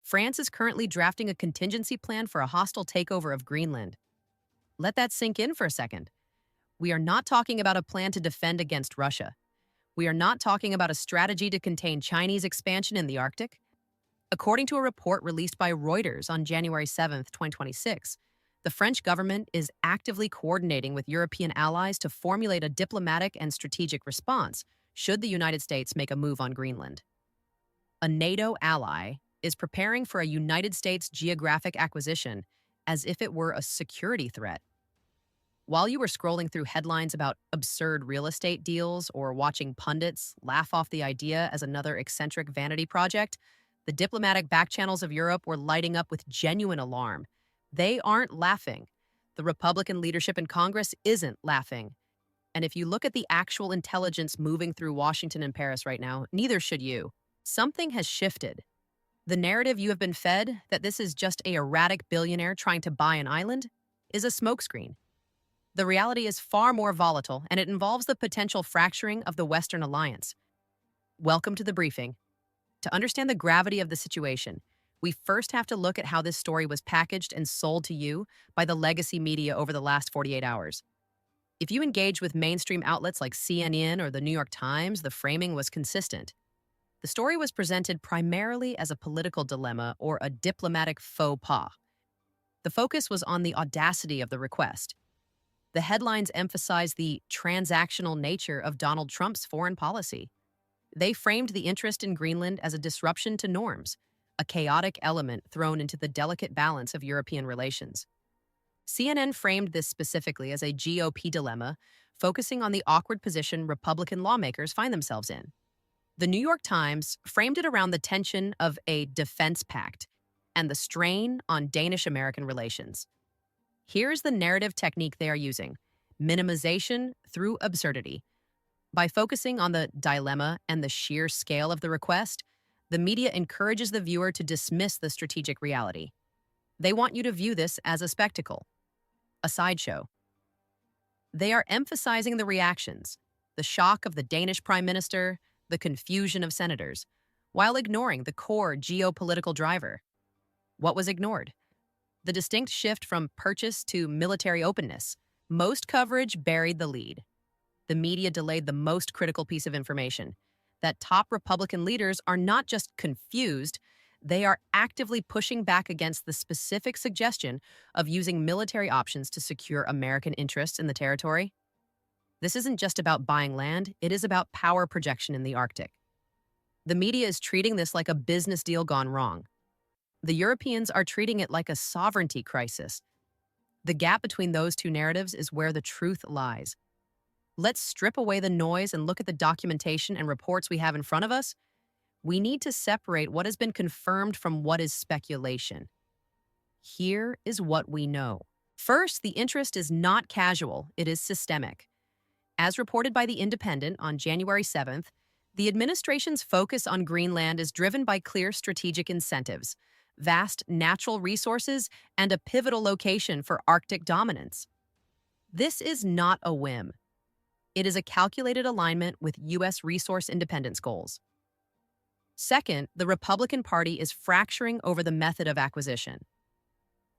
France is currently drafting a contingency plan for a hostile takeover of Greenland. Let that sink in for a second. We are not talking about a plan to defend against Russia. We are not talking about a strategy to contain Chinese expansion in the Arctic. According to a report released by Reuters on January 7th, 2026, the French government is actively coordinating with European allies to formulate a diplomatic and strategic response should the United States make a move on Greenland. A NATO ally is preparing for a United States geographic acquisition as if it were a security threat. While you were scrolling through headlines about absurd real estate deals or watching pundits laugh off the idea as another eccentric vanity project, the diplomatic backchannels of Europe were lighting up with genuine alarm. They aren't laughing. The Republican leadership in Congress isn't laughing. And if you look at the actual intelligence moving through Washington and Paris right now, neither should you. Something has shifted. The narrative you have been fed that this is just a erratic billionaire trying to buy an island is a smokescreen. The reality is far more volatile, and it involves the potential fracturing of the Western alliance. Welcome to the briefing. To understand the gravity of the situation, we first have to look at how this story was packaged and sold to you by the legacy media over the last 48 hours. If you engage with mainstream outlets like CNN or the New York Times, the framing was consistent. The story was presented primarily as a political dilemma or a diplomatic faux pas. The focus was on the audacity of the request. The headlines emphasized the transactional nature of Donald Trump's foreign policy. They framed the interest in Greenland as a disruption to norms, a chaotic element thrown into the delicate balance of European relations. CNN framed this specifically as a GOP dilemma, focusing on the awkward position Republican lawmakers find themselves in. The New York Times framed it around the tension of a defense pact and the strain on Danish-American relations. Here's the narrative technique they are using: minimization through absurdity. By focusing on the dilemma and the sheer scale of the request, the media encourages the viewer to dismiss the strategic reality. They want you to view this as a spectacle, a sideshow. They are emphasizing the reactions, the shock of the Danish prime minister, the confusion of senators, while ignoring the core geopolitical driver. What was ignored? The distinct shift from purchase to military openness. Most coverage buried the lead. The media delayed the most critical piece of information: that top Republican leaders are not just confused, they are actively pushing back against the specific suggestion of using military options to secure American interests in the territory. This isn't just about buying land, it is about power projection in the Arctic. The media is treating this like a business deal gone wrong. The Europeans are treating it like a sovereignty crisis. The gap between those two narratives is where the truth lies. Let's strip away the noise and look at the documentation and reports we have in front of us. We need to separate what has been confirmed from what is speculation. Here is what we know. First, the interest is not casual, it is systemic. As reported by The Independent on January 7th, the administration's focus on Greenland is driven by clear strategic incentives: vast natural resources, and a pivotal location for Arctic dominance. This is not a whim. It is a calculated alignment with U.S. resource independence goals. Second, the Republican Party is fracturing over the method of acquisition.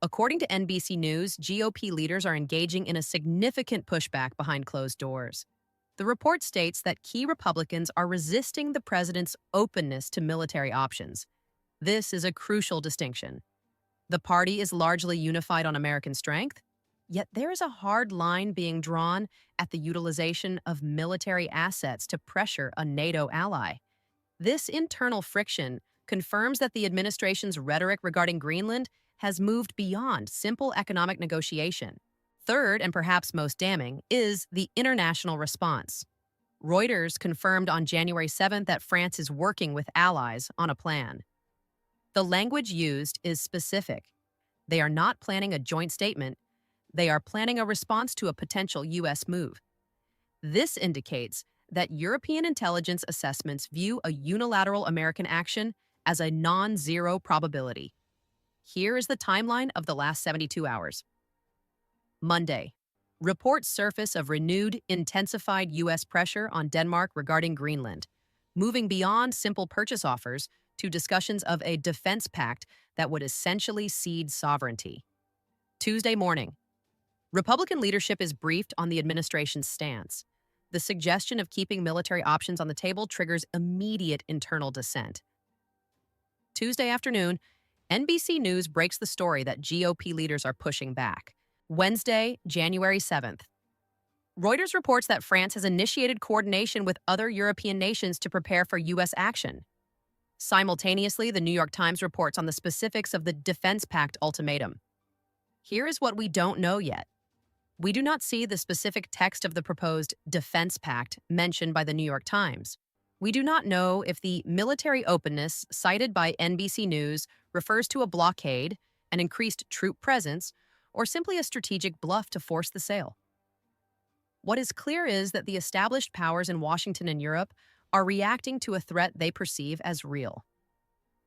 According to NBC News, GOP leaders are engaging in a significant pushback behind closed doors. The report states that key Republicans are resisting the president's openness to military options. This is a crucial distinction. The party is largely unified on American strength, yet there is a hard line being drawn at the utilization of military assets to pressure a NATO ally. This internal friction confirms that the administration's rhetoric regarding Greenland has moved beyond simple economic negotiation. Third, and perhaps most damning, is the international response. Reuters confirmed on January 7th that France is working with allies on a plan. The language used is specific. They are not planning a joint statement. They are planning a response to a potential U.S. move. This indicates that European intelligence assessments view a unilateral American action as a non-zero probability. Here is the timeline of the last 72 hours. Monday. Reports surface of renewed, intensified U.S. pressure on Denmark regarding Greenland, moving beyond simple purchase offers to discussions of a defense pact that would essentially cede sovereignty. Tuesday morning, Republican leadership is briefed on the administration's stance. The suggestion of keeping military options on the table triggers immediate internal dissent. Tuesday afternoon, NBC News breaks the story that GOP leaders are pushing back. Wednesday, January 7th. Reuters reports that France has initiated coordination with other European nations to prepare for U.S. action. Simultaneously, the New York Times reports on the specifics of the Defense Pact ultimatum. Here is what we don't know yet. We do not see the specific text of the proposed Defense Pact mentioned by the New York Times. We do not know if the military openness cited by NBC News refers to a blockade, an increased troop presence, or simply a strategic bluff to force the sale. What is clear is that the established powers in Washington and Europe are reacting to a threat they perceive as real.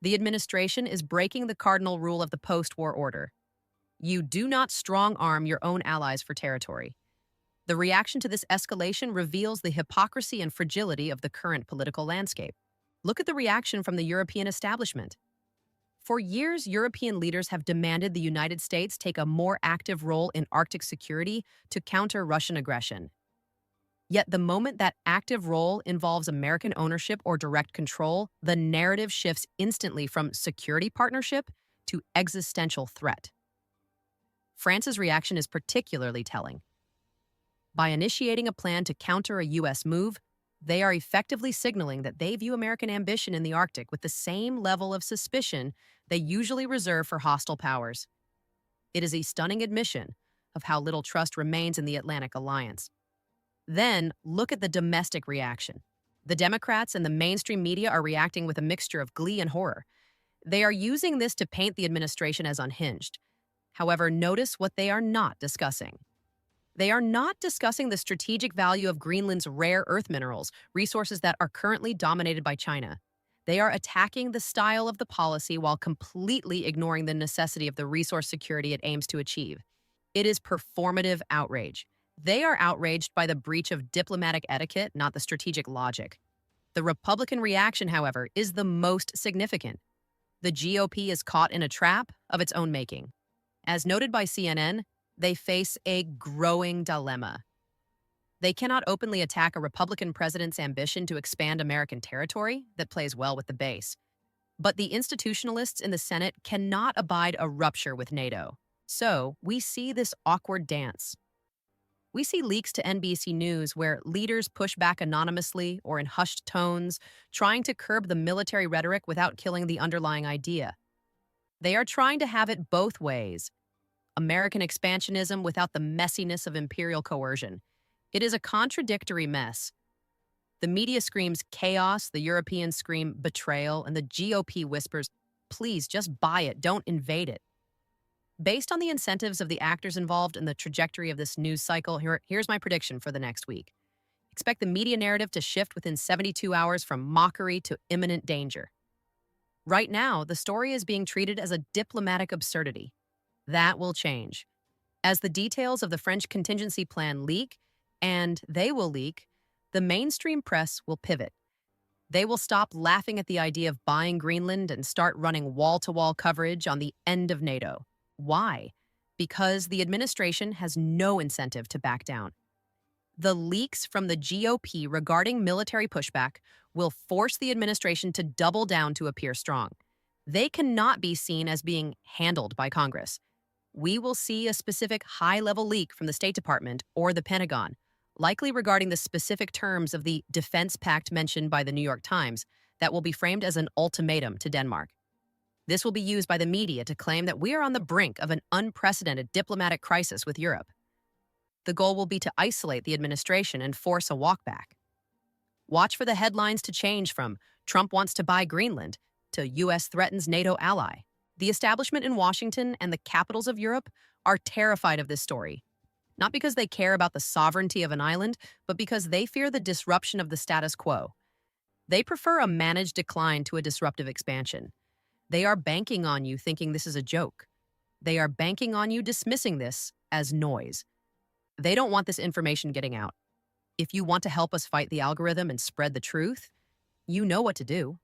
The administration is breaking the cardinal rule of the post-war order. You do not strong-arm your own allies for territory. The reaction to this escalation reveals the hypocrisy and fragility of the current political landscape. Look at the reaction from the European establishment. For years, European leaders have demanded the United States take a more active role in Arctic security to counter Russian aggression. Yet the moment that active role involves American ownership or direct control, the narrative shifts instantly from security partnership to existential threat. France's reaction is particularly telling. By initiating a plan to counter a U.S. move, they are effectively signaling that they view American ambition in the Arctic with the same level of suspicion they usually reserve for hostile powers. It is a stunning admission of how little trust remains in the Atlantic alliance. Then, look at the domestic reaction. The Democrats and the mainstream media are reacting with a mixture of glee and horror. They are using this to paint the administration as unhinged. However, notice what they are not discussing. They are not discussing the strategic value of Greenland's rare earth minerals, resources that are currently dominated by China. They are attacking the style of the policy while completely ignoring the necessity of the resource security it aims to achieve. It is performative outrage. They are outraged by the breach of diplomatic etiquette, not the strategic logic. The Republican reaction, however, is the most significant. The GOP is caught in a trap of its own making. As noted by CNN, they face a growing dilemma. They cannot openly attack a Republican president's ambition to expand American territory that plays well with the base. But the institutionalists in the Senate cannot abide a rupture with NATO. So, we see this awkward dance. We see leaks to NBC News where leaders push back anonymously or in hushed tones, trying to curb the military rhetoric without killing the underlying idea. They are trying to have it both ways. American expansionism without the messiness of imperial coercion. It is a contradictory mess. The media screams chaos, the Europeans scream betrayal, and the GOP whispers, please just buy it, don't invade it. Based on the incentives of the actors involved in the trajectory of this news cycle, here's my prediction for the next week. Expect the media narrative to shift within 72 hours from mockery to imminent danger. Right now, the story is being treated as a diplomatic absurdity. That will change. As the details of the French contingency plan leak, and they will leak, the mainstream press will pivot. They will stop laughing at the idea of buying Greenland and start running wall-to-wall coverage on the end of NATO. Why? Because the administration has no incentive to back down. The leaks from the GOP regarding military pushback will force the administration to double down to appear strong. They cannot be seen as being handled by Congress. We will see a specific high-level leak from the State Department or the Pentagon, likely regarding the specific terms of the defense pact mentioned by the New York Times, that will be framed as an ultimatum to Denmark. This will be used by the media to claim that we are on the brink of an unprecedented diplomatic crisis with Europe. The goal will be to isolate the administration and force a walkback. Watch for the headlines to change from Trump wants to buy Greenland to U.S. threatens NATO ally. The establishment in Washington and the capitals of Europe are terrified of this story, not because they care about the sovereignty of an island, but because they fear the disruption of the status quo. They prefer a managed decline to a disruptive expansion. They are banking on you thinking this is a joke. They are banking on you dismissing this as noise. They don't want this information getting out. If you want to help us fight the algorithm and spread the truth, you know what to do.